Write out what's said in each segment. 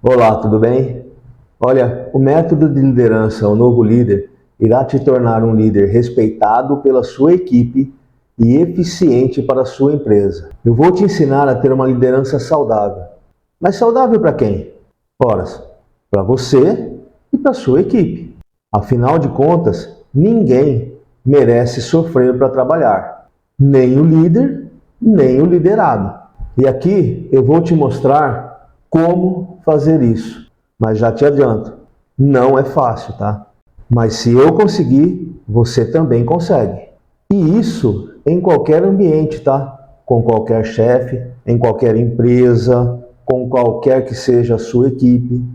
Olá, tudo bem? Olha, o método de liderança, o novo líder, irá te tornar um líder respeitado pela sua equipe e eficiente para a sua empresa. Eu vou te ensinar a ter uma liderança saudável. Mas saudável para quem? Ora, para você e para a sua equipe. Afinal de contas, ninguém merece sofrer para trabalhar. Nem o líder, nem o liderado. E aqui eu vou te mostrar como fazer isso. Mas já te adianto, não é fácil, tá? Mas se eu conseguir, você também consegue. E isso em qualquer ambiente, tá? Com qualquer chefe, em qualquer empresa, com qualquer que seja a sua equipe.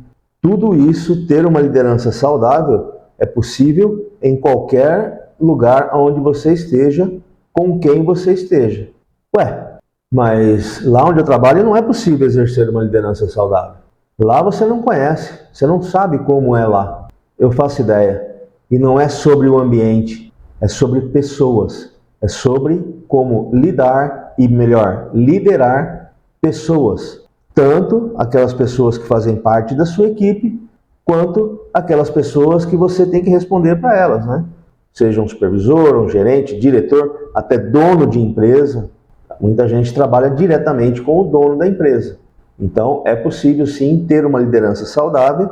Tudo isso, ter uma liderança saudável, é possível em qualquer lugar onde você esteja, com quem você esteja. Ué, mas lá onde eu trabalho não é possível exercer uma liderança saudável. Lá você não conhece, você não sabe como é lá. Eu faço ideia. E não é sobre o ambiente, é sobre pessoas. É sobre como lidar e, melhor, liderar pessoas. Tanto aquelas pessoas que fazem parte da sua equipe, quanto aquelas pessoas que você tem que responder para elas, né? Seja um supervisor, um gerente, diretor, até dono de empresa. Muita gente trabalha diretamente com o dono da empresa. Então, é possível sim ter uma liderança saudável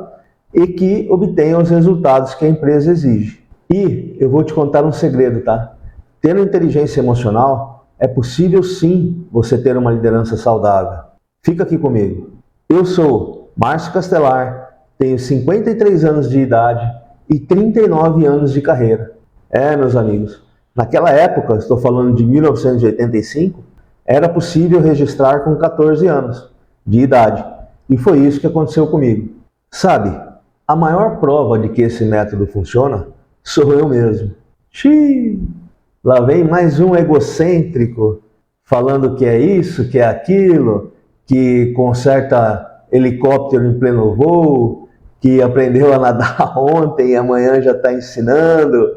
e que obtenha os resultados que a empresa exige. E eu vou te contar um segredo, tá? Tendo inteligência emocional, é possível sim você ter uma liderança saudável. Fica aqui comigo. Eu sou Márcio Castelar, tenho 53 anos de idade e 39 anos de carreira. Meus amigos, naquela época, estou falando de 1985, era possível registrar com 14 anos de idade. E foi isso que aconteceu comigo. Sabe, a maior prova de que esse método funciona sou eu mesmo. Xiii! Lá vem mais um egocêntrico falando que é isso, que é aquilo, que conserta helicóptero em pleno voo, que aprendeu a nadar ontem e amanhã já está ensinando,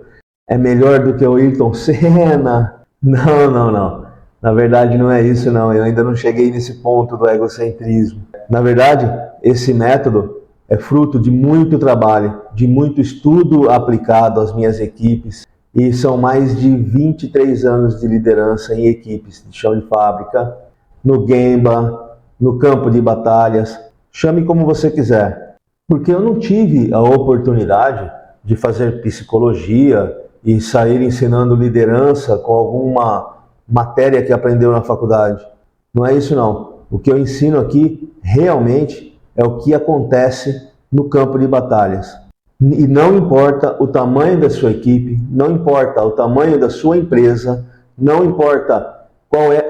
é melhor do que o Ayrton Senna. Não. Na verdade não é isso não, eu ainda não cheguei nesse ponto do egocentrismo. Na verdade, esse método é fruto de muito trabalho, de muito estudo aplicado às minhas equipes, e são mais de 23 anos de liderança em equipes de chão de fábrica, no Gemba, no campo de batalhas, chame como você quiser. Porque eu não tive a oportunidade de fazer psicologia e sair ensinando liderança com alguma matéria que aprendeu na faculdade. Não é isso não. O que eu ensino aqui realmente é o que acontece no campo de batalhas. E não importa o tamanho da sua equipe, não importa o tamanho da sua empresa, não importa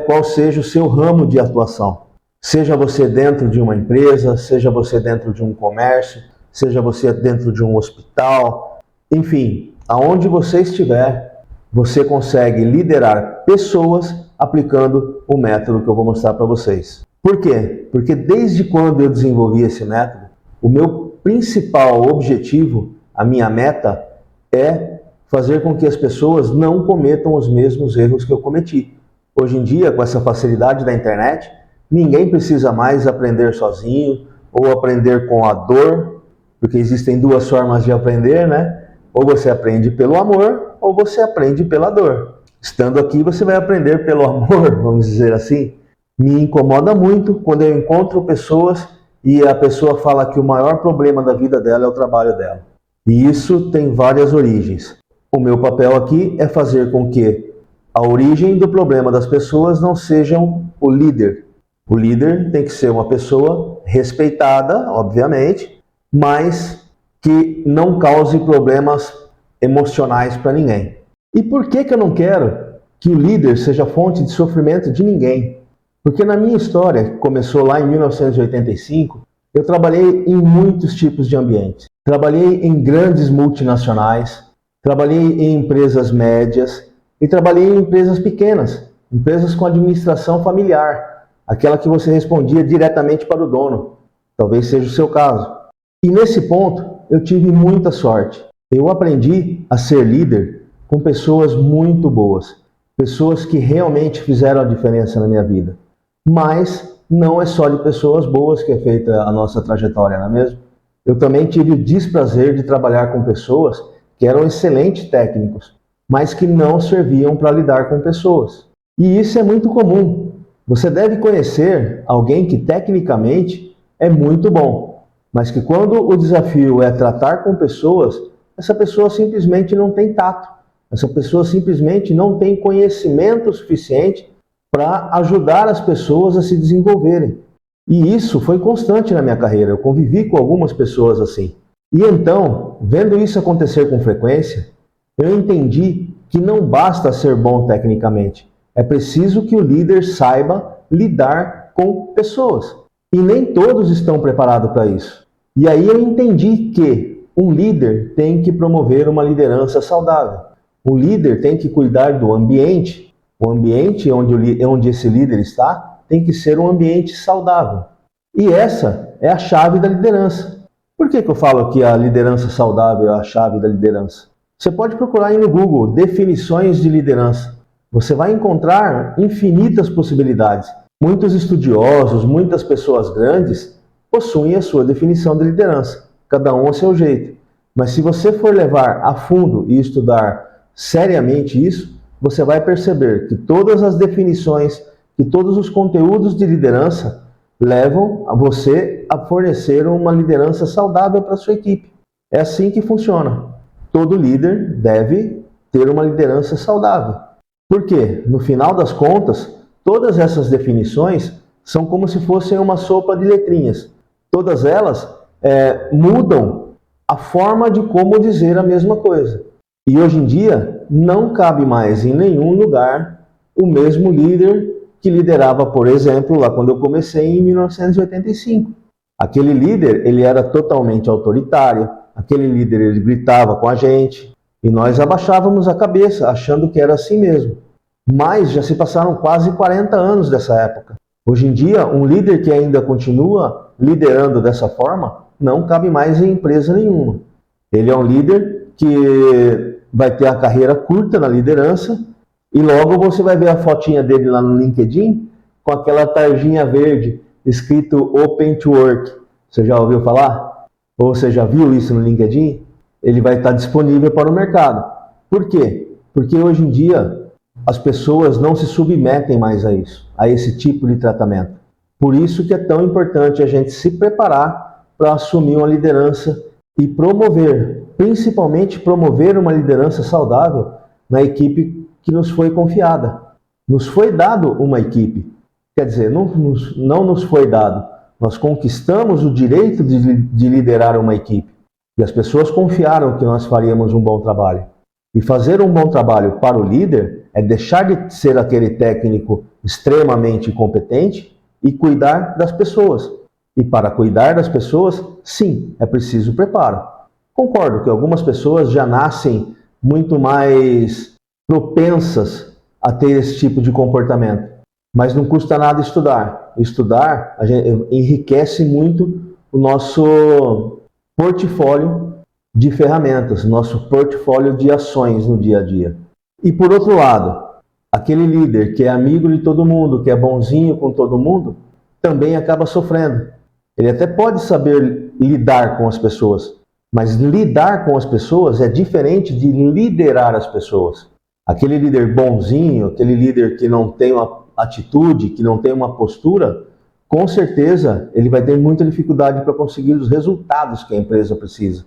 qual seja o seu ramo de atuação. Seja você dentro de uma empresa, seja você dentro de um comércio, seja você dentro de um hospital, enfim, aonde você estiver, você consegue liderar pessoas aplicando o método que eu vou mostrar para vocês. Por quê? Porque desde quando eu desenvolvi esse método, o meu principal objetivo, a minha meta, é fazer com que as pessoas não cometam os mesmos erros que eu cometi. Hoje em dia, com essa facilidade da internet, ninguém precisa mais aprender sozinho ou aprender com a dor, porque existem duas formas de aprender, né? Ou você aprende pelo amor, ou você aprende pela dor. Estando aqui, você vai aprender pelo amor, vamos dizer assim. Me incomoda muito quando eu encontro pessoas e a pessoa fala que o maior problema da vida dela é o trabalho dela. E isso tem várias origens. O meu papel aqui é fazer com que a origem do problema das pessoas não sejam o líder. O líder tem que ser uma pessoa respeitada, obviamente, mas que não cause problemas emocionais para ninguém. E por que eu não quero que o líder seja fonte de sofrimento de ninguém? Porque na minha história, que começou lá em 1985, eu trabalhei em muitos tipos de ambientes. Trabalhei em grandes multinacionais, trabalhei em empresas médias e trabalhei em empresas pequenas, empresas com administração familiar, aquela que você respondia diretamente para o dono. Talvez seja o seu caso. E nesse ponto, eu tive muita sorte. Eu aprendi a ser líder com pessoas muito boas, pessoas que realmente fizeram a diferença na minha vida. Mas não é só de pessoas boas que é feita a nossa trajetória, não é mesmo? Eu também tive o desprazer de trabalhar com pessoas que eram excelentes técnicos, mas que não serviam para lidar com pessoas. E isso é muito comum. Você deve conhecer alguém que tecnicamente é muito bom, mas que quando o desafio é tratar com pessoas, essa pessoa simplesmente não tem tato. Essa pessoa simplesmente não tem conhecimento suficiente para ajudar as pessoas a se desenvolverem. E isso foi constante na minha carreira. Eu convivi com algumas pessoas assim. E então, vendo isso acontecer com frequência, eu entendi que não basta ser bom tecnicamente. É preciso que o líder saiba lidar com pessoas. E nem todos estão preparados para isso. E aí eu entendi que um líder tem que promover uma liderança saudável. O líder tem que cuidar do ambiente. O ambiente onde esse líder está tem que ser um ambiente saudável. E essa é a chave da liderança. Por que eu falo que a liderança saudável é a chave da liderança? Você pode procurar aí no Google definições de liderança. Você vai encontrar infinitas possibilidades. Muitos estudiosos, muitas pessoas grandes possuem a sua definição de liderança, cada um ao seu jeito. Mas se você for levar a fundo e estudar seriamente isso, você vai perceber que todas as definições, que todos os conteúdos de liderança levam a você a fornecer uma liderança saudável para a sua equipe. É assim que funciona. Todo líder deve ter uma liderança saudável. Porque, no final das contas, todas essas definições são como se fossem uma sopa de letrinhas. Todas elas mudam a forma de como dizer a mesma coisa. E hoje em dia, não cabe mais em nenhum lugar o mesmo líder que liderava, por exemplo, lá quando eu comecei em 1985. Aquele líder, ele era totalmente autoritário, aquele líder, ele gritava com a gente, e nós abaixávamos a cabeça, achando que era assim mesmo. Mas já se passaram quase 40 anos dessa época. Hoje em dia, um líder que ainda continua liderando dessa forma, não cabe mais em empresa nenhuma. Ele é um líder que vai ter a carreira curta na liderança, e logo você vai ver a fotinha dele lá no LinkedIn, com aquela tarjinha verde, escrito Open to Work. Você já ouviu falar? Ou você já viu isso no LinkedIn? Ele vai estar disponível para o mercado. Por quê? Porque hoje em dia as pessoas não se submetem mais a isso, a esse tipo de tratamento. Por isso que é tão importante a gente se preparar para assumir uma liderança e promover, principalmente promover uma liderança saudável na equipe que nos foi confiada. Nos foi dado uma equipe. Quer dizer, não nos foi dado. Nós conquistamos o direito de liderar uma equipe. E as pessoas confiaram que nós faríamos um bom trabalho. E fazer um bom trabalho para o líder é deixar de ser aquele técnico extremamente competente e cuidar das pessoas. E para cuidar das pessoas, sim, é preciso preparo. Concordo que algumas pessoas já nascem muito mais propensas a ter esse tipo de comportamento. Mas não custa nada estudar. Estudar enriquece muito o nosso portfólio de ferramentas, nosso portfólio de ações no dia a dia. E por outro lado, aquele líder que é amigo de todo mundo, que é bonzinho com todo mundo, também acaba sofrendo. Ele até pode saber lidar com as pessoas, mas lidar com as pessoas é diferente de liderar as pessoas. Aquele líder bonzinho, aquele líder que não tem uma atitude, que não tem uma postura, com certeza ele vai ter muita dificuldade para conseguir os resultados que a empresa precisa,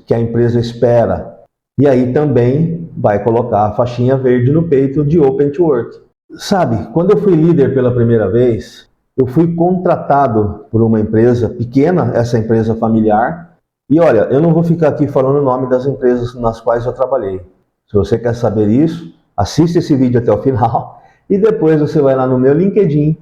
que a empresa espera. E aí também vai colocar a faixinha verde no peito de Open to Work. Sabe, quando eu fui líder pela primeira vez, eu fui contratado por uma empresa pequena, essa empresa familiar, e olha, eu não vou ficar aqui falando o nome das empresas nas quais eu trabalhei. Se você quer saber isso, assiste esse vídeo até o final e depois você vai lá no meu LinkedIn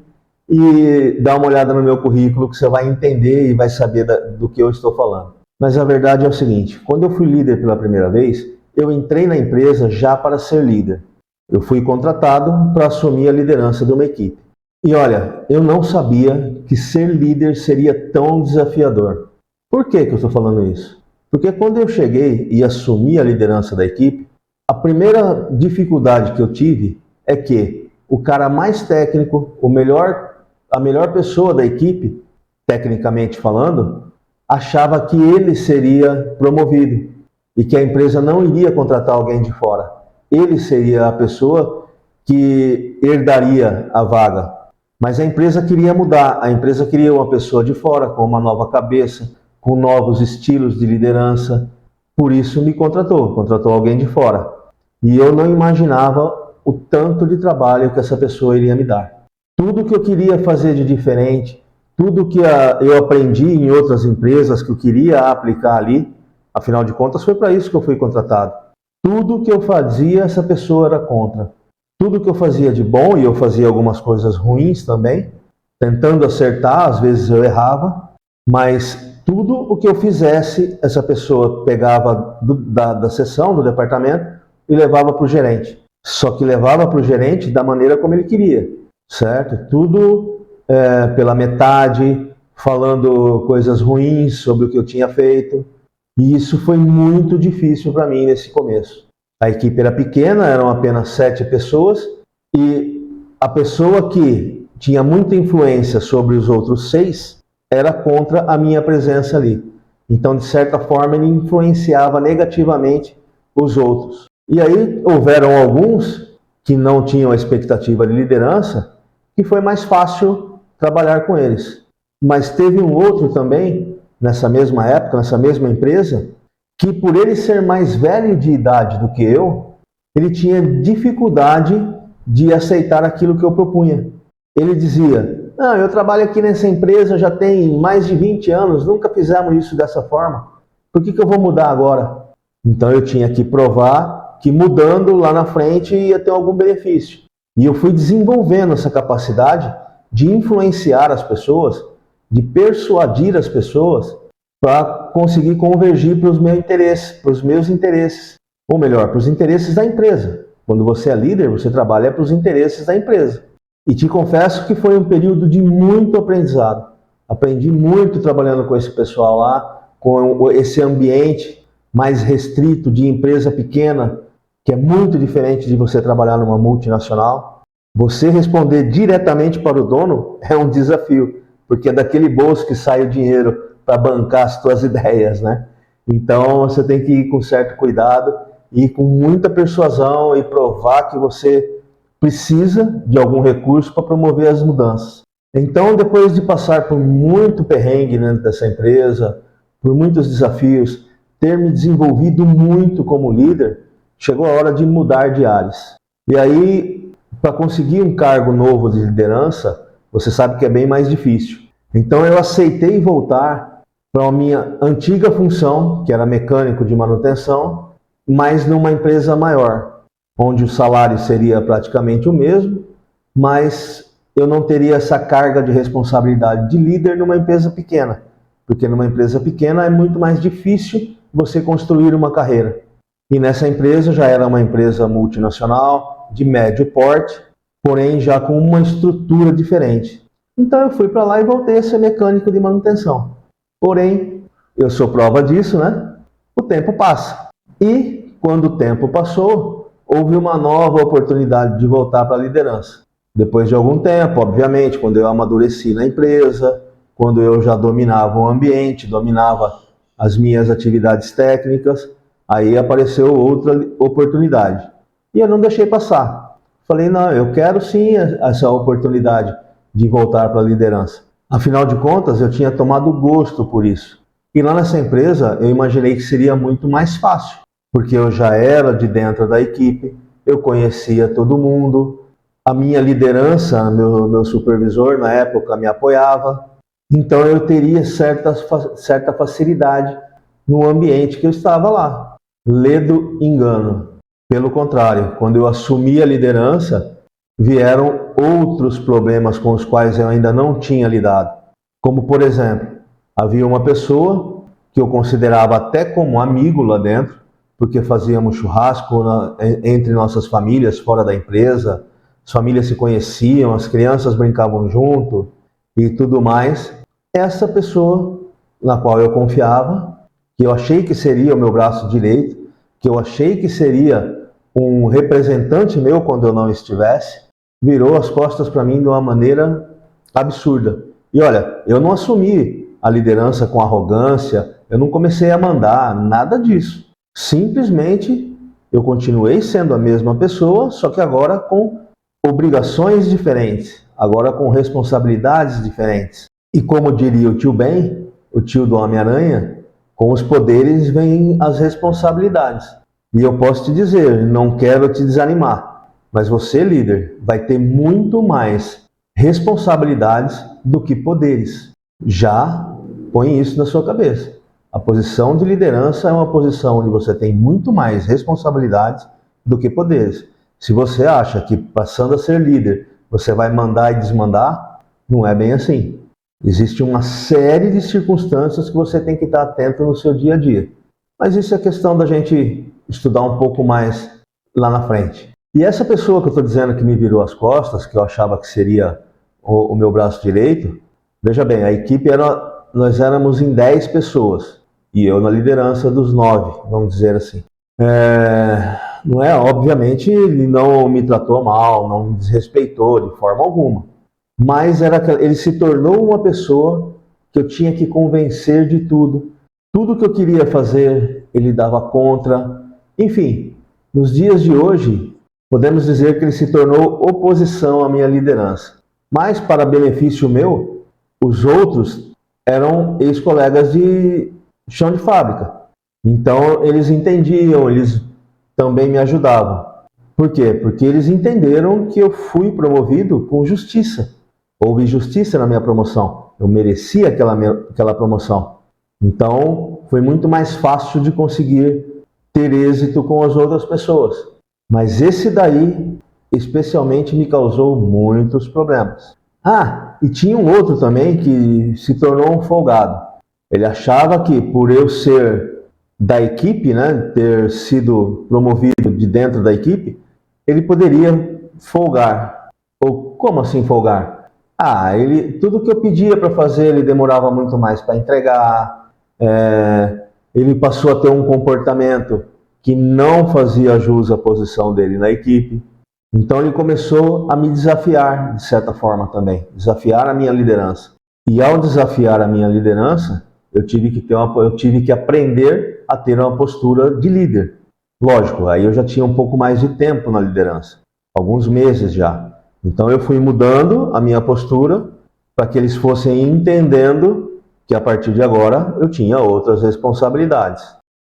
e dá uma olhada no meu currículo que você vai entender e vai saber do que eu estou falando. Mas a verdade é o seguinte, quando eu fui líder pela primeira vez, eu entrei na empresa já para ser líder. Eu fui contratado para assumir a liderança de uma equipe. E olha, eu não sabia que ser líder seria tão desafiador. Por que eu estou falando isso? Porque quando eu cheguei e assumi a liderança da equipe, a primeira dificuldade que eu tive é que o cara mais técnico, a melhor pessoa da equipe, tecnicamente falando, achava que ele seria promovido e que a empresa não iria contratar alguém de fora. Ele seria a pessoa que herdaria a vaga. Mas a empresa queria mudar, a empresa queria uma pessoa de fora, com uma nova cabeça, com novos estilos de liderança. Por isso me contratou alguém de fora. E eu não imaginava o tanto de trabalho que essa pessoa iria me dar. Tudo que eu queria fazer de diferente, tudo que eu aprendi em outras empresas que eu queria aplicar ali, afinal de contas foi para isso que eu fui contratado. Tudo que eu fazia, essa pessoa era contra. Tudo que eu fazia de bom, e eu fazia algumas coisas ruins também, tentando acertar, às vezes eu errava, mas tudo o que eu fizesse, essa pessoa pegava da sessão, do departamento, e levava para o gerente. Só que levava para o gerente da maneira como ele queria, certo? Tudo pela metade, falando coisas ruins sobre o que eu tinha feito. E isso foi muito difícil para mim nesse começo. A equipe era pequena, eram apenas 7 pessoas, e a pessoa que tinha muita influência sobre os outros 6 era contra a minha presença ali. Então, de certa forma, ele influenciava negativamente os outros. E aí houveram alguns que não tinham a expectativa de liderança, que foi mais fácil trabalhar com eles. Mas teve um outro também, nessa mesma época, nessa mesma empresa, que por ele ser mais velho de idade do que eu, ele tinha dificuldade de aceitar aquilo que eu propunha. Ele dizia: não, eu trabalho aqui nessa empresa já tem mais de 20 anos, nunca fizemos isso dessa forma, por que eu vou mudar agora? Então eu tinha que provar que mudando lá na frente ia ter algum benefício. E eu fui desenvolvendo essa capacidade de influenciar as pessoas, de persuadir as pessoas para conseguir convergir para os meus interesses, ou melhor, para os interesses da empresa. Quando você é líder, você trabalha para os interesses da empresa. E te confesso que foi um período de muito aprendizado. Aprendi muito trabalhando com esse pessoal lá, com esse ambiente mais restrito de empresa pequena, que é muito diferente de você trabalhar numa multinacional. Você responder diretamente para o dono é um desafio, porque é daquele bolso que sai o dinheiro para bancar as tuas ideias, né? Então você tem que ir com certo cuidado e com muita persuasão e provar que você precisa de algum recurso para promover as mudanças. Então, depois de passar por muito perrengue dentro dessa empresa, por muitos desafios, ter me desenvolvido muito como líder, chegou a hora de mudar de áreas. E aí, para conseguir um cargo novo de liderança, você sabe que é bem mais difícil. Então eu aceitei voltar para a minha antiga função, que era mecânico de manutenção, mas numa empresa maior, onde o salário seria praticamente o mesmo, mas eu não teria essa carga de responsabilidade de líder numa empresa pequena, porque numa empresa pequena é muito mais difícil você construir uma carreira. E nessa empresa já era uma empresa multinacional, de médio porte, porém já com uma estrutura diferente. Então eu fui para lá e voltei a ser mecânico de manutenção. Porém, eu sou prova disso, né? O tempo passa. E quando o tempo passou, houve uma nova oportunidade de voltar para a liderança. Depois de algum tempo, obviamente, quando eu amadureci na empresa, quando eu já dominava o ambiente, dominava as minhas atividades técnicas, aí apareceu outra oportunidade. E eu não deixei passar. Falei, não, eu quero sim essa oportunidade de voltar para a liderança. Afinal de contas, eu tinha tomado gosto por isso. E lá nessa empresa, eu imaginei que seria muito mais fácil, porque eu já era de dentro da equipe, eu conhecia todo mundo, a minha liderança, meu supervisor na época me apoiava, então eu teria certa facilidade no ambiente que eu estava lá. Ledo engano. Pelo contrário, quando eu assumi a liderança, vieram outros problemas com os quais eu ainda não tinha lidado. Como, por exemplo, havia uma pessoa que eu considerava até como amigo lá dentro, porque fazíamos churrasco entre nossas famílias fora da empresa, as famílias se conheciam, as crianças brincavam junto e tudo mais. Essa pessoa na qual eu confiava, que eu achei que seria o meu braço direito, que eu achei que seria um representante meu quando eu não estivesse, virou as costas para mim de uma maneira absurda. E olha, eu não assumi a liderança com arrogância, eu não comecei a mandar, nada disso. Simplesmente eu continuei sendo a mesma pessoa, só que agora com obrigações diferentes, agora com responsabilidades diferentes. E como diria o tio Ben, o tio do Homem-Aranha, com os poderes vêm as responsabilidades. E eu posso te dizer, não quero te desanimar, mas você, líder, vai ter muito mais responsabilidades do que poderes. Já põe isso na sua cabeça. A posição de liderança é uma posição onde você tem muito mais responsabilidades do que poderes. Se você acha que passando a ser líder você vai mandar e desmandar, não é bem assim. Existe uma série de circunstâncias que você tem que estar atento no seu dia a dia. Mas isso é questão da gente estudar um pouco mais lá na frente. E essa pessoa que eu estou dizendo que me virou as costas, que eu achava que seria o meu braço direito, veja bem, a equipe nós éramos em 10 pessoas. E eu na liderança dos 9, vamos dizer assim. Não é, obviamente, ele não me tratou mal, não me desrespeitou de forma alguma. Mas ele se tornou uma pessoa que eu tinha que convencer de tudo. Tudo que eu queria fazer, ele dava contra. Enfim, nos dias de hoje, podemos dizer que ele se tornou oposição à minha liderança. Mas, para benefício meu, os outros eram ex-colegas de chão de fábrica. Então, eles entendiam, eles também me ajudavam. Por quê? Porque eles entenderam que eu fui promovido com justiça. Houve justiça na minha promoção. Eu merecia aquela promoção. Então, foi muito mais fácil de conseguir ter êxito com as outras pessoas. Mas esse daí, especialmente, me causou muitos problemas. E tinha um outro também que se tornou um folgado. Ele achava que por eu ser da equipe, né, ter sido promovido de dentro da equipe, ele poderia folgar. Ou como assim folgar? Tudo que eu pedia para fazer, ele demorava muito mais para entregar. Ele passou a ter um comportamento que não fazia jus à posição dele na equipe. Então ele começou a me desafiar, de certa forma também, desafiar a minha liderança. E ao desafiar a minha liderança, eu tive que aprender a ter uma postura de líder. Lógico, aí eu já tinha um pouco mais de tempo na liderança, alguns meses já. Então eu fui mudando a minha postura para que eles fossem entendendo que a partir de agora eu tinha outras responsabilidades.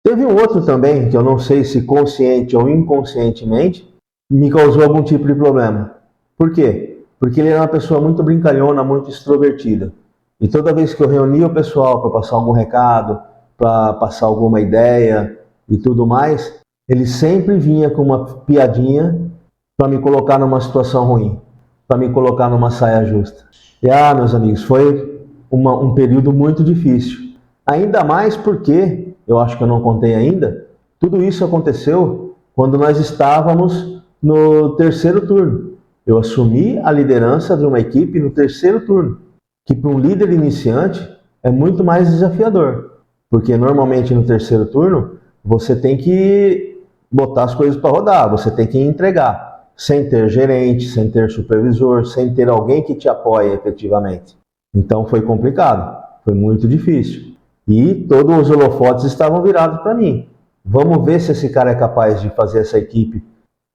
Teve um outro também, que eu não sei se consciente ou inconscientemente, me causou algum tipo de problema. Por quê? Porque ele era uma pessoa muito brincalhona, muito extrovertida. E toda vez que eu reunia o pessoal para passar algum recado, para passar alguma ideia e tudo mais, ele sempre vinha com uma piadinha para me colocar numa situação ruim, para me colocar numa saia justa. E meus amigos, foi um período muito difícil. Ainda mais porque, eu acho que eu não contei ainda, tudo isso aconteceu quando nós estávamos no terceiro turno. Eu assumi a liderança de uma equipe no terceiro turno, que para um líder iniciante é muito mais desafiador. Porque normalmente no terceiro turno você tem que botar as coisas para rodar, você tem que entregar, sem ter gerente, sem ter supervisor, sem ter alguém que te apoie efetivamente. Então foi complicado, foi muito difícil. E todos os holofotes estavam virados para mim. Vamos ver se esse cara é capaz de fazer essa equipe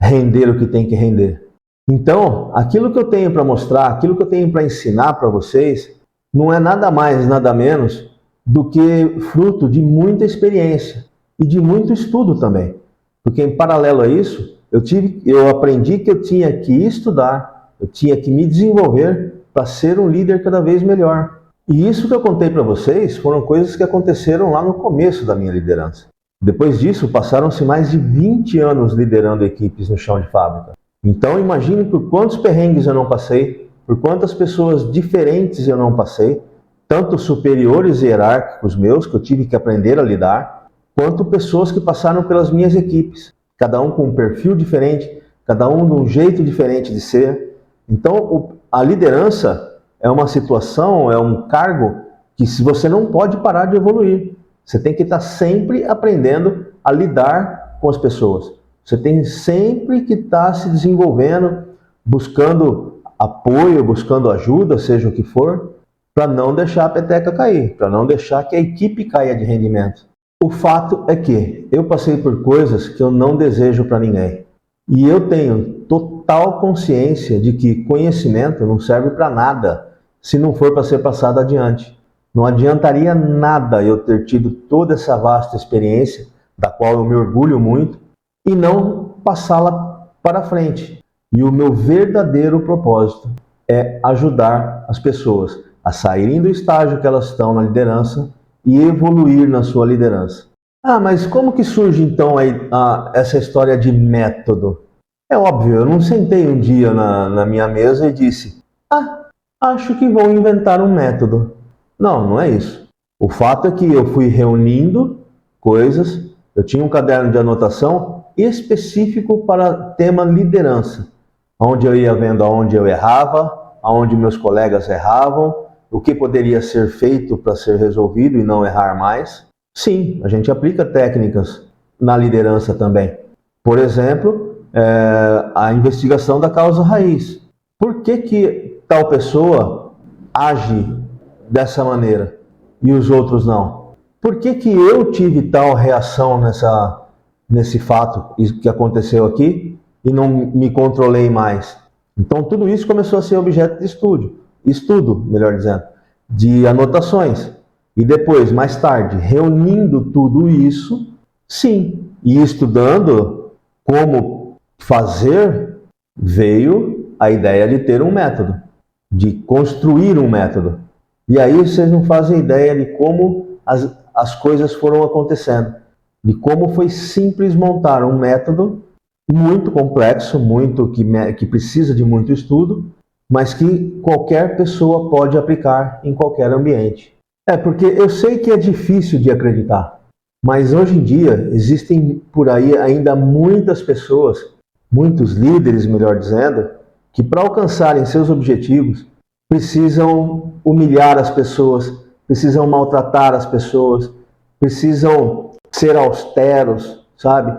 render o que tem que render. Então, aquilo que eu tenho para mostrar, aquilo que eu tenho para ensinar para vocês, não é nada mais, nada menos do que fruto de muita experiência e de muito estudo também. Porque em paralelo a isso, eu aprendi que eu tinha que estudar, eu tinha que me desenvolver para ser um líder cada vez melhor. E isso que eu contei para vocês foram coisas que aconteceram lá no começo da minha liderança. Depois disso, passaram-se mais de 20 anos liderando equipes no chão de fábrica. Então imagine por quantos perrengues eu não passei, por quantas pessoas diferentes eu não passei, tanto superiores hierárquicos meus, que eu tive que aprender a lidar, quanto pessoas que passaram pelas minhas equipes, cada um com um perfil diferente, cada um de um jeito diferente de ser. Então a liderança é uma situação, é um cargo que você não pode parar de evoluir. Você tem que estar sempre aprendendo a lidar com as pessoas. Você tem sempre que estar se desenvolvendo buscando apoio, buscando ajuda, seja o que for, para não deixar a peteca cair, para não deixar que a equipe caia de rendimento. O fato é que eu passei por coisas que eu não desejo para ninguém. E eu tenho total consciência de que conhecimento não serve para nada se não for para ser passado adiante. Não adiantaria nada eu ter tido toda essa vasta experiência, da qual eu me orgulho muito, e não passá-la para frente. E o meu verdadeiro propósito é ajudar as pessoas a saírem do estágio que elas estão na liderança e evoluir na sua liderança. Ah, mas como que surge então essa história de método? É óbvio, eu não sentei um dia na minha mesa e disse: acho que vou inventar um método. Não, não é isso. O fato é que eu fui reunindo coisas, eu tinha um caderno de anotação específico para tema liderança, onde eu ia vendo aonde eu errava, aonde meus colegas erravam, o que poderia ser feito para ser resolvido e não errar mais. Sim, a gente aplica técnicas na liderança também. Por exemplo, a investigação da causa raiz. Por que tal pessoa age dessa maneira e os outros não? Por que eu tive tal reação nesse fato que aconteceu aqui e não me controlei mais? Então tudo isso começou a ser objeto de estudo, melhor dizendo, de anotações. E depois, mais tarde, reunindo tudo isso, sim, e estudando como fazer, veio a ideia de ter um método, de construir um método. E aí vocês não fazem ideia de como as coisas foram acontecendo, de como foi simples montar um método muito complexo, que precisa de muito estudo, mas que qualquer pessoa pode aplicar em qualquer ambiente. Porque eu sei que é difícil de acreditar, mas hoje em dia existem por aí ainda muitas pessoas, muitos líderes, melhor dizendo, que para alcançarem seus objetivos precisam humilhar as pessoas, precisam maltratar as pessoas, precisam ser austeros, sabe?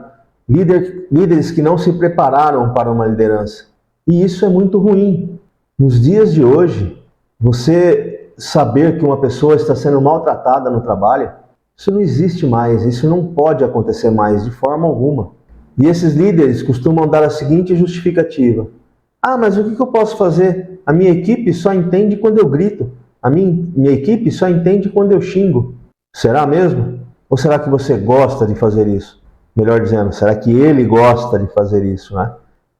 Líderes que não se prepararam para uma liderança. E isso é muito ruim. Nos dias de hoje, você saber que uma pessoa está sendo maltratada no trabalho, isso não existe mais, isso não pode acontecer mais de forma alguma. E esses líderes costumam dar a seguinte justificativa: mas o que eu posso fazer? A minha equipe só entende quando eu grito, a minha equipe só entende quando eu xingo. Será mesmo? Ou será que você gosta de fazer isso? Melhor dizendo, será que ele gosta de fazer isso, né?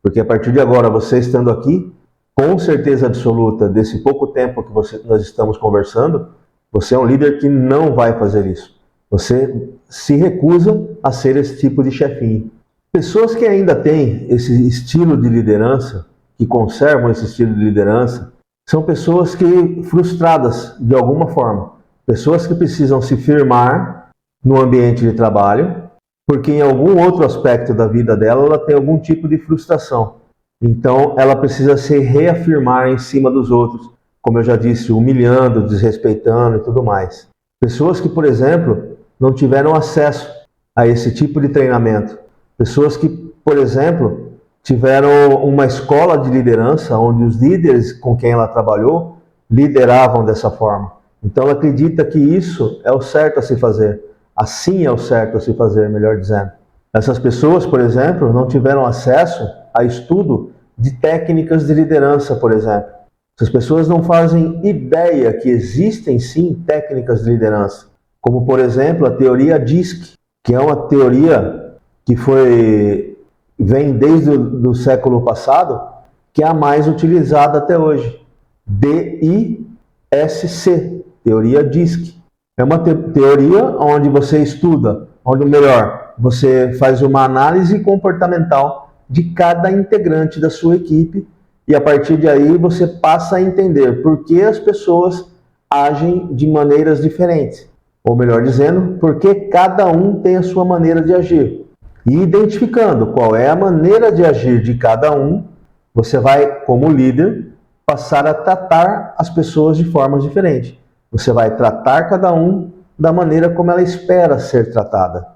Porque a partir de agora, você estando aqui, com certeza absoluta, desse pouco tempo que nós estamos conversando, você é um líder que não vai fazer isso. Você se recusa a ser esse tipo de chefinho. Pessoas que ainda têm esse estilo de liderança, que conservam esse estilo de liderança, são pessoas que frustradas de alguma forma. Pessoas que precisam se firmar no ambiente de trabalho, porque em algum outro aspecto da vida dela, ela tem algum tipo de frustração. Então, ela precisa se reafirmar em cima dos outros, como eu já disse, humilhando, desrespeitando e tudo mais. Pessoas que, por exemplo, não tiveram acesso a esse tipo de treinamento. Pessoas que, por exemplo, tiveram uma escola de liderança, onde os líderes com quem ela trabalhou lideravam dessa forma. Então, ela acredita que isso é o certo a se fazer. Assim é o certo a se fazer, melhor dizendo. Essas pessoas, por exemplo, não tiveram acesso a estudo de técnicas de liderança, por exemplo. Essas pessoas não fazem ideia que existem sim técnicas de liderança, como por exemplo a teoria DISC, que é uma teoria que vem desde o século passado, que é a mais utilizada até hoje. DISC, teoria DISC. É uma teoria onde você estuda, você faz uma análise comportamental de cada integrante da sua equipe e a partir de aí você passa a entender por que as pessoas agem de maneiras diferentes. Ou melhor dizendo, por que cada um tem a sua maneira de agir. E identificando qual é a maneira de agir de cada um, você vai, como líder, passar a tratar as pessoas de formas diferentes. Você vai tratar cada um da maneira como ela espera ser tratada.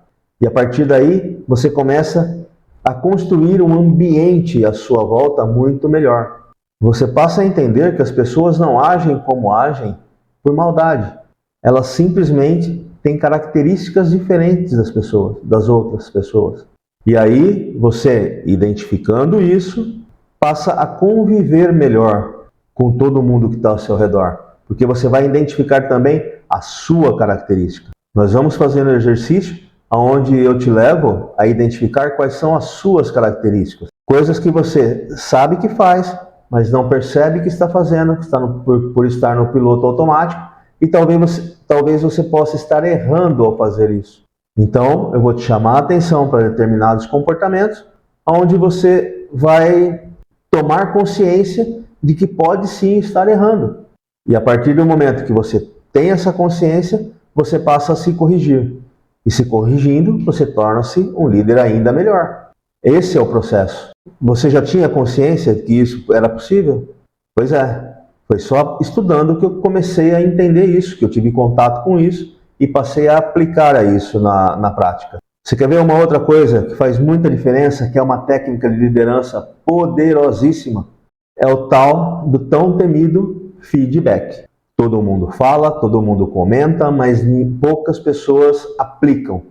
E a partir daí, você começa a construir um ambiente à sua volta muito melhor. Você passa a entender que as pessoas não agem como agem por maldade. Elas simplesmente têm características diferentes das pessoas, das outras pessoas. E aí, você, identificando isso, passa a conviver melhor com todo mundo que está ao seu redor. Porque você vai identificar também a sua característica. Nós vamos fazer um exercício onde eu te levo a identificar quais são as suas características. Coisas que você sabe que faz, mas não percebe que está fazendo, que está por estar no piloto automático, e talvez você possa estar errando ao fazer isso. Então, eu vou te chamar a atenção para determinados comportamentos, onde você vai tomar consciência de que pode sim estar errando. E a partir do momento que você tem essa consciência, você passa a se corrigir. E se corrigindo, você torna-se um líder ainda melhor. Esse é o processo. Você já tinha consciência de que isso era possível? Pois é. Foi só estudando que eu comecei a entender isso, que eu tive contato com isso e passei a aplicar isso na prática. Você quer ver uma outra coisa que faz muita diferença, que é uma técnica de liderança poderosíssima? É o tal do tão temido feedback. Todo mundo fala, todo mundo comenta, mas poucas pessoas aplicam.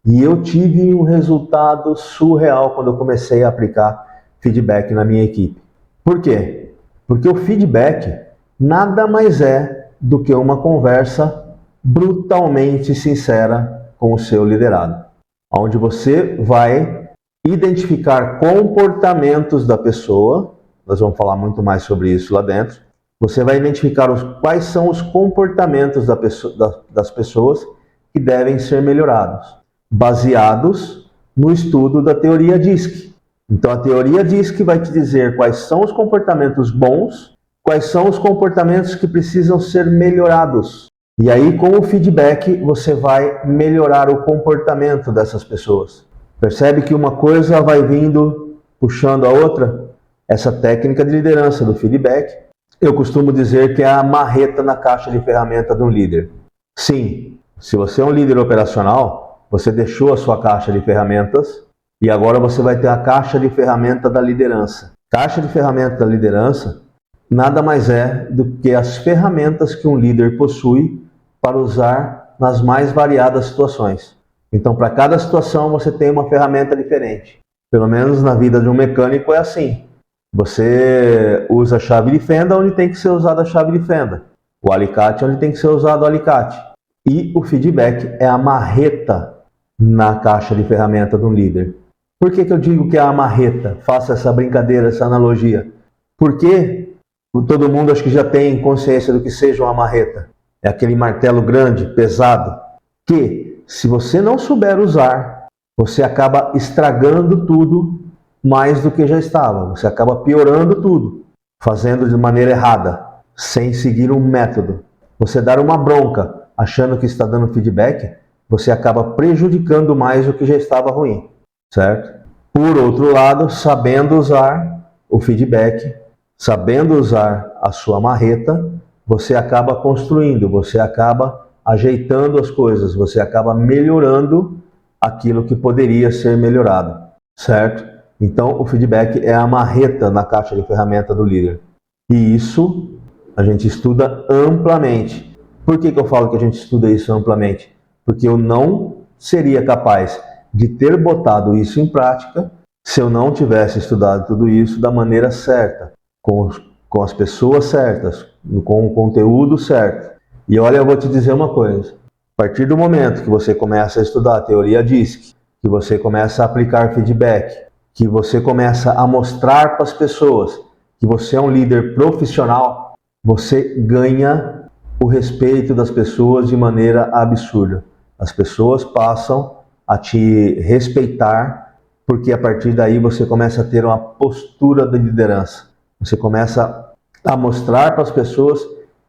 E eu tive um resultado surreal quando eu comecei a aplicar feedback na minha equipe. Por quê? Porque o feedback nada mais é do que uma conversa brutalmente sincera com o seu liderado, onde você vai identificar comportamentos da pessoa. Nós vamos falar muito mais sobre isso lá dentro. Você vai identificar quais são os comportamentos das pessoas que devem ser melhorados, baseados no estudo da teoria DISC. Então, a teoria DISC vai te dizer quais são os comportamentos bons, quais são os comportamentos que precisam ser melhorados. E aí, com o feedback, você vai melhorar o comportamento dessas pessoas. Percebe que uma coisa vai vindo puxando a outra? Essa técnica de liderança do feedback, eu costumo dizer que é a marreta na caixa de ferramenta de um líder. Sim, se você é um líder operacional, você deixou a sua caixa de ferramentas e agora você vai ter a caixa de ferramenta da liderança. Caixa de ferramenta da liderança nada mais é do que as ferramentas que um líder possui para usar nas mais variadas situações. Então, para cada situação, você tem uma ferramenta diferente. Pelo menos na vida de um mecânico é assim. Você usa a chave de fenda onde tem que ser usada a chave de fenda. O alicate onde tem que ser usado o alicate. E o feedback é a marreta na caixa de ferramenta de um líder. Por que eu digo que é a marreta? Faça essa brincadeira, essa analogia. Porque todo mundo acho que já tem consciência do que seja uma marreta. É aquele martelo grande, pesado, que se você não souber usar, você acaba estragando tudo mais do que já estava. Você acaba piorando tudo, fazendo de maneira errada, sem seguir um método. Você dar uma bronca achando que está dando feedback, você acaba prejudicando mais o que já estava ruim, certo? Por outro lado, sabendo usar o feedback, sabendo usar a sua marreta, você acaba construindo, você acaba ajeitando as coisas, você acaba melhorando aquilo que poderia ser melhorado, certo? Então, o feedback é a marreta na caixa de ferramenta do líder. E isso a gente estuda amplamente. Por que eu falo que a gente estuda isso amplamente? Porque eu não seria capaz de ter botado isso em prática se eu não tivesse estudado tudo isso da maneira certa, com as pessoas certas, com o conteúdo certo. E olha, eu vou te dizer uma coisa. A partir do momento que você começa a estudar a teoria DISC, que você começa a aplicar feedback, que você começa a mostrar para as pessoas que você é um líder profissional, você ganha o respeito das pessoas de maneira absurda. As pessoas passam a te respeitar, porque a partir daí você começa a ter uma postura de liderança. Você começa a mostrar para as pessoas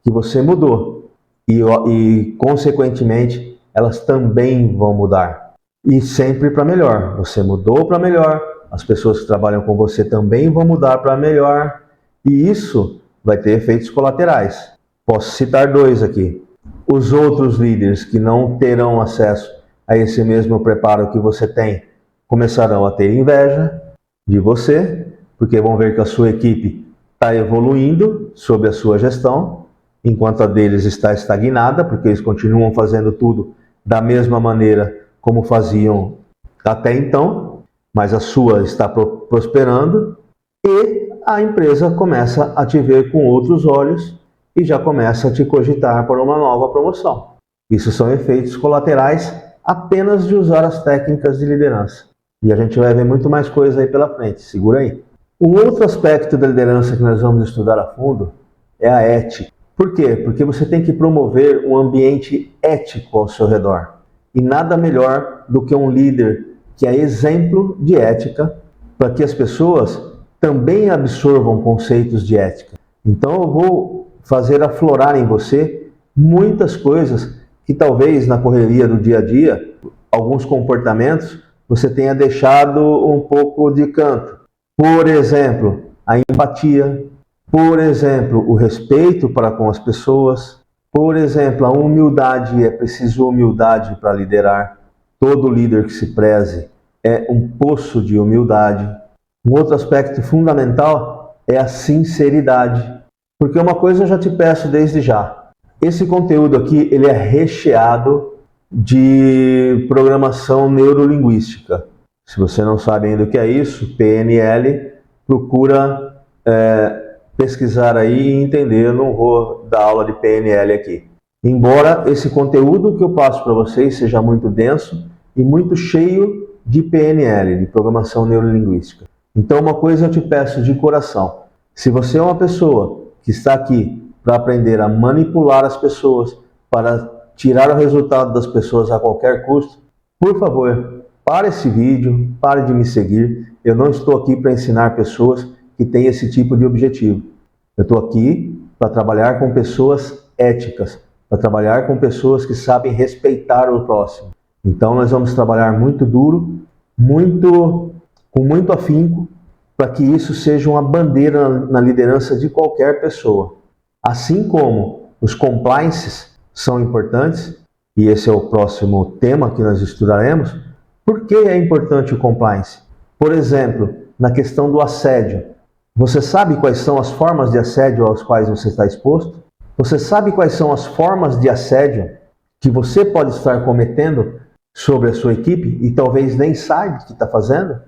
que você mudou e consequentemente, elas também vão mudar. E sempre para melhor. Você mudou para melhor, as pessoas que trabalham com você também vão mudar para melhor, e isso vai ter efeitos colaterais. Posso citar dois aqui. Os outros líderes que não terão acesso a esse mesmo preparo que você tem, começarão a ter inveja de você, porque vão ver que a sua equipe está evoluindo sob a sua gestão, enquanto a deles está estagnada, porque eles continuam fazendo tudo da mesma maneira como faziam até então, mas a sua está prosperando e a empresa começa a te ver com outros olhos e já começa a te cogitar por uma nova promoção. Isso são efeitos colaterais apenas de usar as técnicas de liderança. E a gente vai ver muito mais coisa aí pela frente, segura aí. Um outro aspecto da liderança que nós vamos estudar a fundo é a ética. Por quê? Porque você tem que promover um ambiente ético ao seu redor. E nada melhor do que um líder que é exemplo de ética para que as pessoas também absorvam conceitos de ética. Então eu vou fazer aflorar em você muitas coisas que talvez na correria do dia a dia, alguns comportamentos, você tenha deixado um pouco de canto. Por exemplo, a empatia, por exemplo, o respeito para com as pessoas, por exemplo, a humildade, é preciso humildade para liderar. Todo líder que se preze é um poço de humildade. Um outro aspecto fundamental é a sinceridade. Porque uma coisa eu já te peço desde já. Esse conteúdo aqui, ele é recheado de programação neurolinguística. Se você não sabe ainda o que é isso, PNL, procura pesquisar aí e entender. Eu não vou dar aula de PNL aqui. Embora esse conteúdo que eu passo para vocês seja muito denso e muito cheio de PNL, de programação neurolinguística. Então, uma coisa eu te peço de coração. Se você é uma pessoa que está aqui para aprender a manipular as pessoas, para tirar o resultado das pessoas a qualquer custo, por favor, pare esse vídeo, pare de me seguir. Eu não estou aqui para ensinar pessoas que têm esse tipo de objetivo. Eu estou aqui para trabalhar com pessoas éticas, para trabalhar com pessoas que sabem respeitar o próximo. Então nós vamos trabalhar muito duro, com muito afinco, para que isso seja uma bandeira na liderança de qualquer pessoa. Assim como os compliances são importantes, e esse é o próximo tema que nós estudaremos. Por que é importante o compliance? Por exemplo, na questão do assédio. Você sabe quais são as formas de assédio aos quais você está exposto? Você sabe quais são as formas de assédio que você pode estar cometendo sobre a sua equipe e talvez nem saiba que está fazendo?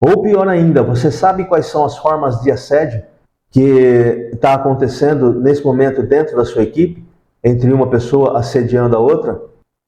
Ou pior ainda, você sabe quais são as formas de assédio que está acontecendo nesse momento dentro da sua equipe, entre uma pessoa assediando a outra?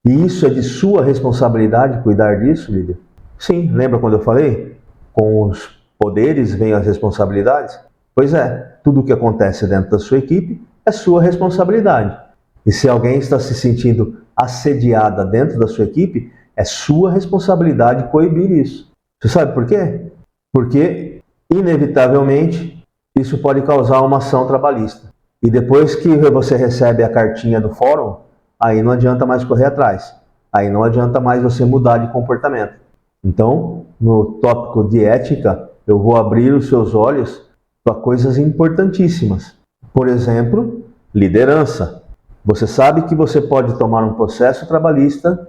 E isso é de sua responsabilidade cuidar disso, líder? Sim, lembra quando eu falei? Com os poderes vêm as responsabilidades? Pois é, tudo o que acontece dentro da sua equipe é sua responsabilidade. E se alguém está se sentindo assediada dentro da sua equipe, é sua responsabilidade coibir isso. Você sabe por quê? Porque, inevitavelmente, isso pode causar uma ação trabalhista. E depois que você recebe a cartinha do fórum, aí não adianta mais correr atrás. Aí não adianta mais você mudar de comportamento. Então, no tópico de ética, eu vou abrir os seus olhos para coisas importantíssimas. Por exemplo, liderança. Você sabe que você pode tomar um processo trabalhista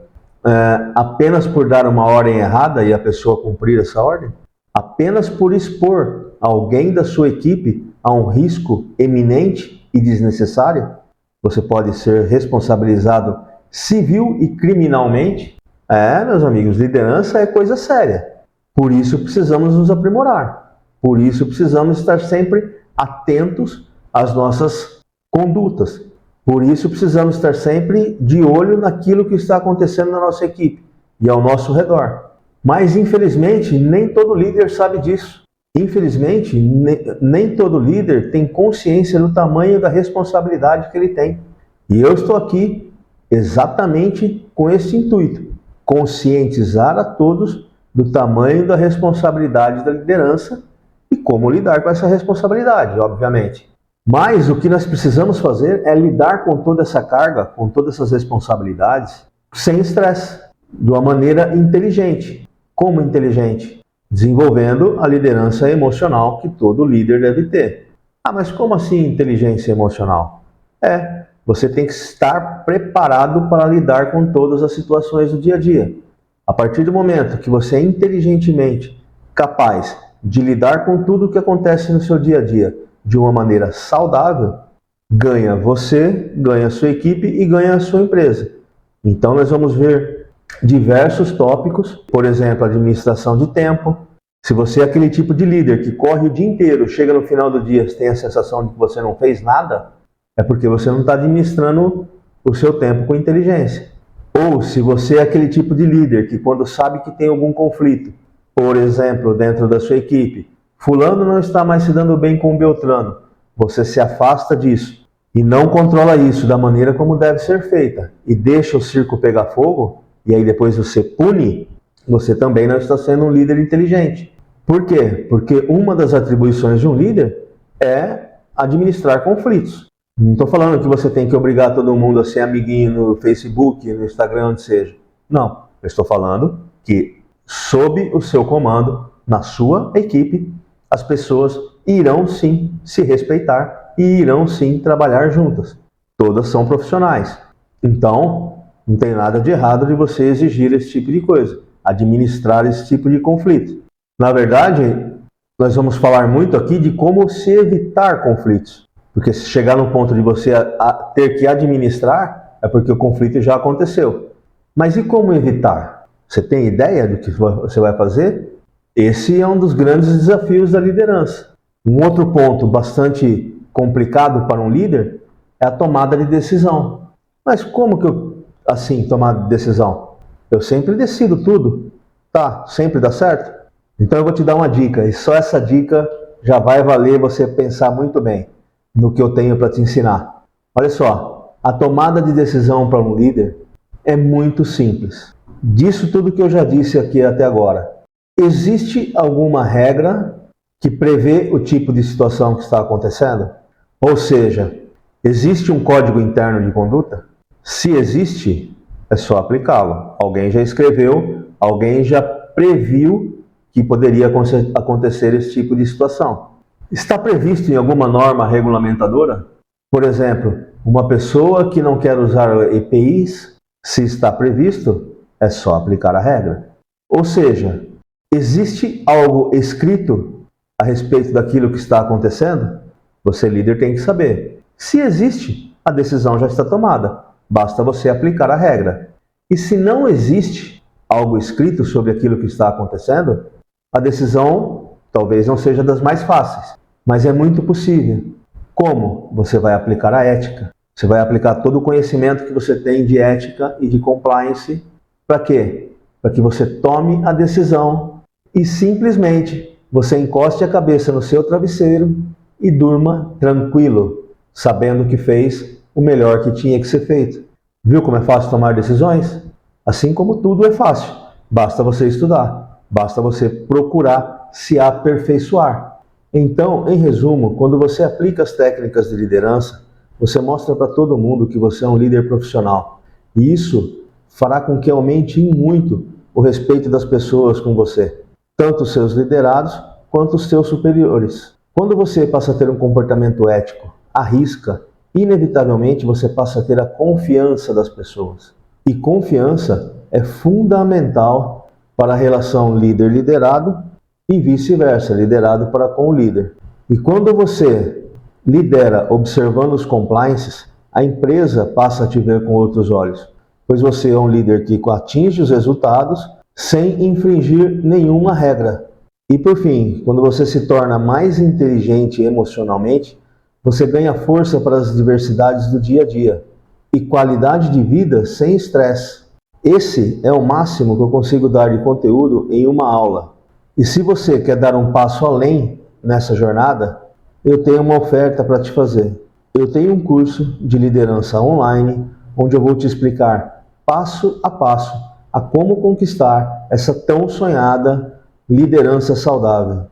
apenas por dar uma ordem errada e a pessoa cumprir essa ordem? Apenas por expor alguém da sua equipe a um risco eminente e desnecessário? Você pode ser responsabilizado civil e criminalmente? Meus amigos, liderança é coisa séria. Por isso precisamos nos aprimorar. Por isso precisamos estar sempre atentos às nossas condutas. Por isso precisamos estar sempre de olho naquilo que está acontecendo na nossa equipe e ao nosso redor. Mas, infelizmente, nem todo líder sabe disso. Infelizmente, nem todo líder tem consciência do tamanho da responsabilidade que ele tem. E eu estou aqui exatamente com esse intuito: conscientizar a todos do tamanho da responsabilidade da liderança e como lidar com essa responsabilidade, obviamente. Mas o que nós precisamos fazer é lidar com toda essa carga, com todas essas responsabilidades, sem estresse, de uma maneira inteligente. Como inteligente? Desenvolvendo a liderança emocional que todo líder deve ter. Mas como assim inteligência emocional? Você tem que estar preparado para lidar com todas as situações do dia a dia. A partir do momento que você é inteligentemente capaz de lidar com tudo o que acontece no seu dia a dia de uma maneira saudável, ganha você, ganha a sua equipe e ganha a sua empresa. Então nós vamos ver diversos tópicos, por exemplo, administração de tempo. Se você é aquele tipo de líder que corre o dia inteiro, chega no final do dia, você tem a sensação de que você não fez nada, é porque você não está administrando o seu tempo com inteligência. Ou se você é aquele tipo de líder que quando sabe que tem algum conflito, por exemplo, dentro da sua equipe, fulano não está mais se dando bem com o Beltrano, você se afasta disso e não controla isso da maneira como deve ser feita e deixa o circo pegar fogo, e aí depois você pune, você também não está sendo um líder inteligente. Por quê? Porque uma das atribuições de um líder é administrar conflitos. Não estou falando que você tem que obrigar todo mundo a ser amiguinho no Facebook, no Instagram, onde seja. Não, eu estou falando que sob o seu comando, na sua equipe, as pessoas irão sim se respeitar e irão sim trabalhar juntas. Todas são profissionais. Então, não tem nada de errado de você exigir esse tipo de coisa, administrar esse tipo de conflito. Na verdade, nós vamos falar muito aqui de como se evitar conflitos. Porque se chegar no ponto de você ter que administrar, é porque o conflito já aconteceu. Mas e como evitar? Você tem ideia do que você vai fazer? Esse é um dos grandes desafios da liderança. Um outro ponto bastante complicado para um líder é a tomada de decisão. Mas como que eu, assim, tomar decisão? Eu sempre decido tudo. Tá, sempre dá certo? Então eu vou te dar uma dica, e só essa dica já vai valer você pensar muito bem no que eu tenho para te ensinar. Olha só, a tomada de decisão para um líder é muito simples. Disso tudo que eu já disse aqui até agora, existe alguma regra que prevê o tipo de situação que está acontecendo? Ou seja, existe um código interno de conduta? Se existe, é só aplicá-lo. Alguém já escreveu, alguém já previu que poderia acontecer esse tipo de situação. Está previsto em alguma norma regulamentadora? Por exemplo, uma pessoa que não quer usar EPIs, se está previsto, é só aplicar a regra. Ou seja, existe algo escrito a respeito daquilo que está acontecendo? Você, líder, tem que saber. Se existe, a decisão já está tomada. Basta você aplicar a regra. E se não existe algo escrito sobre aquilo que está acontecendo, a decisão talvez não seja das mais fáceis, mas é muito possível. Como? Você vai aplicar a ética. Você vai aplicar todo o conhecimento que você tem de ética e de compliance. Para quê? Para que você tome a decisão e simplesmente você encoste a cabeça no seu travesseiro e durma tranquilo, sabendo que fez o melhor que tinha que ser feito. Viu como é fácil tomar decisões? Assim como tudo é fácil. Basta você estudar. Basta você procurar se aperfeiçoar. Então, em resumo, quando você aplica as técnicas de liderança, você mostra para todo mundo que você é um líder profissional. E isso fará com que aumente muito o respeito das pessoas com você, tanto os seus liderados quanto os seus superiores. Quando você passa a ter um comportamento ético, à risca, inevitavelmente você passa a ter a confiança das pessoas. E confiança é fundamental para a relação líder-liderado e vice-versa, liderado para com o líder. E quando você lidera observando os compliances, a empresa passa a te ver com outros olhos, pois você é um líder que atinge os resultados sem infringir nenhuma regra. E por fim, quando você se torna mais inteligente emocionalmente, você ganha força para as diversidades do dia a dia e qualidade de vida sem estresse. Esse é o máximo que eu consigo dar de conteúdo em uma aula. E se você quer dar um passo além nessa jornada, eu tenho uma oferta para te fazer. Eu tenho um curso de liderança online, onde eu vou te explicar passo a passo a como conquistar essa tão sonhada liderança saudável.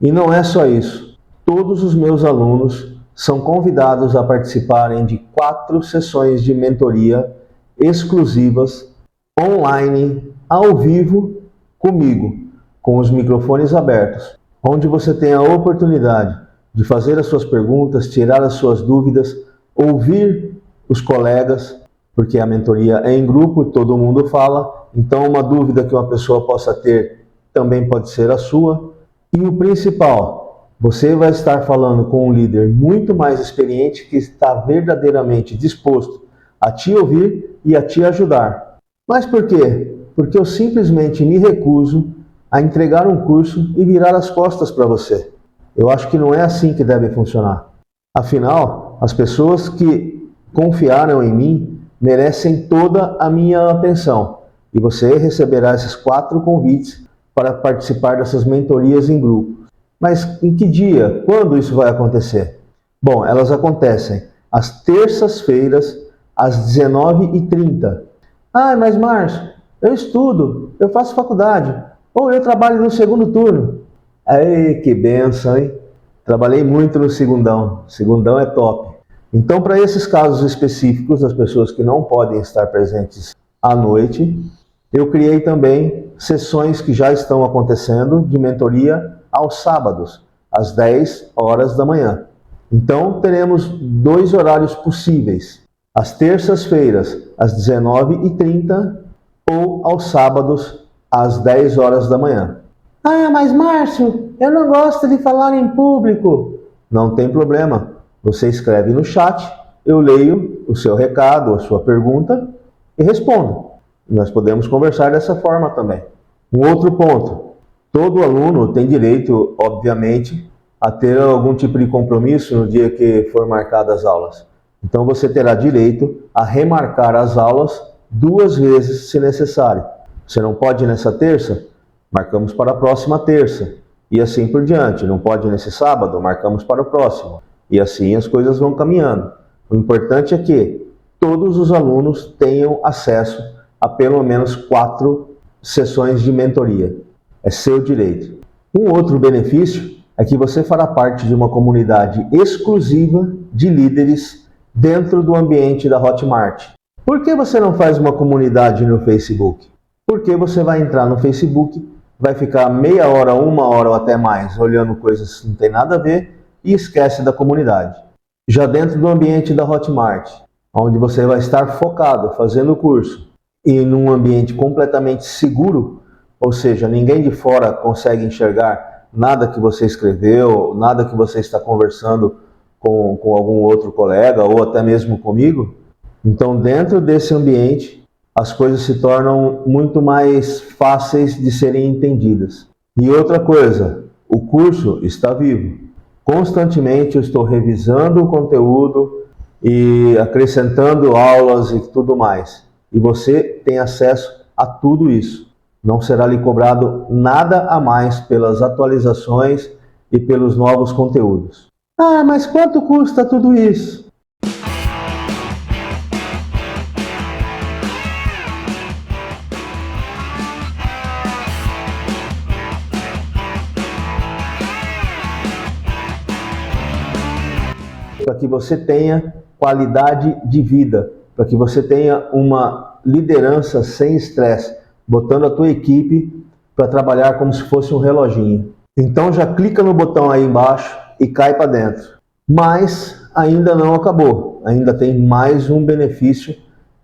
E não é só isso. Todos os meus alunos são convidados a participarem de 4 sessões de mentoria exclusivas, online, ao vivo, comigo, com os microfones abertos, onde você tem a oportunidade de fazer as suas perguntas, tirar as suas dúvidas, ouvir os colegas, porque a mentoria é em grupo, todo mundo fala, Então uma dúvida que uma pessoa possa ter também pode ser a sua. E o principal, você vai estar falando com um líder muito mais experiente que está verdadeiramente disposto a te ouvir e a te ajudar. Mas por quê? Porque eu simplesmente me recuso a entregar um curso e virar as costas para você. Eu acho que não é assim que deve funcionar. Afinal, as pessoas que confiaram em mim merecem toda a minha atenção. E você receberá esses 4 convites para participar dessas mentorias em grupo. Mas em que dia? Quando isso vai acontecer? Bom, elas acontecem às terças-feiras, às 19h30. Ah, mas Márcio, eu estudo, eu faço faculdade, ou eu trabalho no segundo turno. Ei, que benção, hein? Trabalhei muito no segundão. Segundão é top. Então, para esses casos específicos, das pessoas que não podem estar presentes à noite, eu criei também sessões que já estão acontecendo de mentoria aos sábados, às 10 horas da manhã. Então, teremos 2 horários possíveis. Às terças-feiras, às 19h30 ou aos sábados, às 10 horas da manhã. Ah, mas Márcio, eu não gosto de falar em público. Não tem problema. Você escreve no chat, eu leio o seu recado, a sua pergunta e respondo. Nós podemos conversar dessa forma também. Um outro ponto. Todo aluno tem direito, obviamente, a ter algum tipo de compromisso no dia que for marcadas as aulas. Então você terá direito a remarcar as aulas 2 vezes se necessário. Você não pode ir nessa terça? Marcamos para a próxima terça. E assim por diante. Não pode ir nesse sábado? Marcamos para o próximo. E assim as coisas vão caminhando. O importante é que todos os alunos tenham acesso a pelo menos 4 sessões de mentoria. É seu direito. Um outro benefício é que você fará parte de uma comunidade exclusiva de líderes dentro do ambiente da Hotmart. Por que você não faz uma comunidade no Facebook? Porque você vai entrar no Facebook, vai ficar meia hora, 1 hora ou até mais olhando coisas que não tem nada a ver e esquece da comunidade. Já dentro do ambiente da Hotmart, onde você vai estar focado, fazendo o curso, e num ambiente completamente seguro, ou seja, ninguém de fora consegue enxergar nada que você escreveu, nada que você está conversando com algum outro colega ou até mesmo comigo. Então, dentro desse ambiente, as coisas se tornam muito mais fáceis de serem entendidas. E outra coisa, o curso está vivo. Constantemente eu estou revisando o conteúdo e acrescentando aulas e tudo mais. E você tem acesso a tudo isso. Não será lhe cobrado nada a mais pelas atualizações e pelos novos conteúdos. Ah, mas quanto custa tudo isso? Para que você tenha qualidade de vida, para que você tenha uma liderança sem estresse, botando a tua equipe para trabalhar como se fosse um reloginho. Então já clica no botão aí embaixo e cai para dentro. Mas ainda não acabou, ainda tem mais um benefício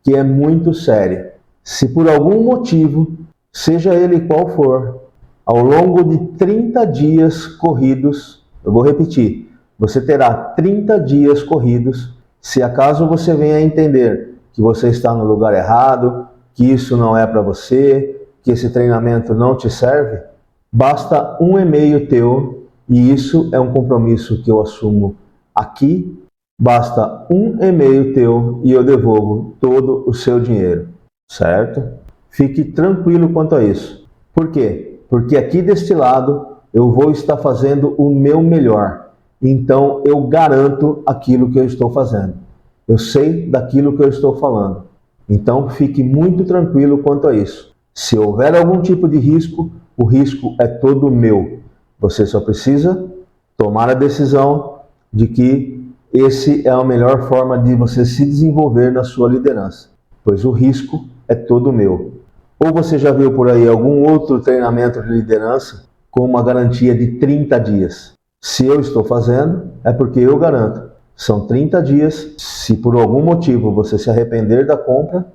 que é muito sério. Se por algum motivo, seja ele qual for, ao longo de 30 dias corridos, eu vou repetir, você terá 30 dias corridos, se acaso você venha a entender que você está no lugar errado, que isso não é para você, que esse treinamento não te serve, basta um e-mail teu, e isso é um compromisso que eu assumo aqui, basta um e-mail teu e eu devolvo todo o seu dinheiro, certo? Fique tranquilo quanto a isso. Por quê? Porque aqui deste lado eu vou estar fazendo o meu melhor. Então eu garanto aquilo que eu estou fazendo. Eu sei daquilo que eu estou falando. Então fique muito tranquilo quanto a isso. Se houver algum tipo de risco, o risco é todo meu. Você só precisa tomar a decisão de que esse é a melhor forma de você se desenvolver na sua liderança, pois o risco é todo meu. Ou você já viu por aí algum outro treinamento de liderança com uma garantia de 30 dias? Se eu estou fazendo, é porque eu garanto. São 30 dias. Se por algum motivo você se arrepender da compra,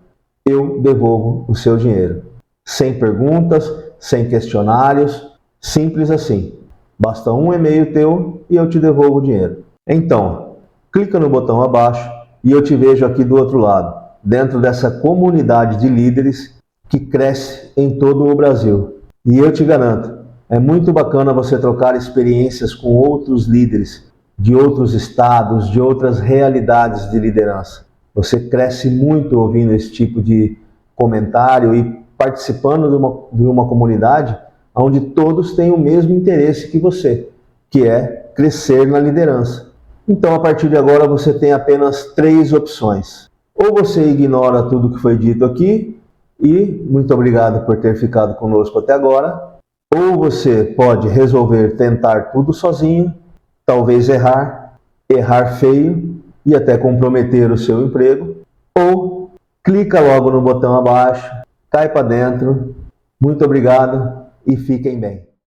eu devolvo o seu dinheiro. sem perguntas, sem questionários, simples assim. Basta um e-mail teu e eu te devolvo o dinheiro. Então, clica no botão abaixo e eu te vejo aqui do outro lado, dentro dessa comunidade de líderes que cresce em todo o Brasil. E eu te garanto, é muito bacana você trocar experiências com outros líderes de outros estados, de outras realidades de liderança. Você cresce muito ouvindo esse tipo de comentário e participando de uma comunidade onde todos têm o mesmo interesse que você, que é crescer na liderança. Então, a partir de agora, você tem apenas 3 opções. Ou você ignora tudo que foi dito aqui, e muito obrigado por ter ficado conosco até agora, ou você pode resolver tentar tudo sozinho, talvez errar feio e até comprometer o seu emprego, ou clica logo no botão abaixo, cai para dentro. Muito obrigado e fiquem bem.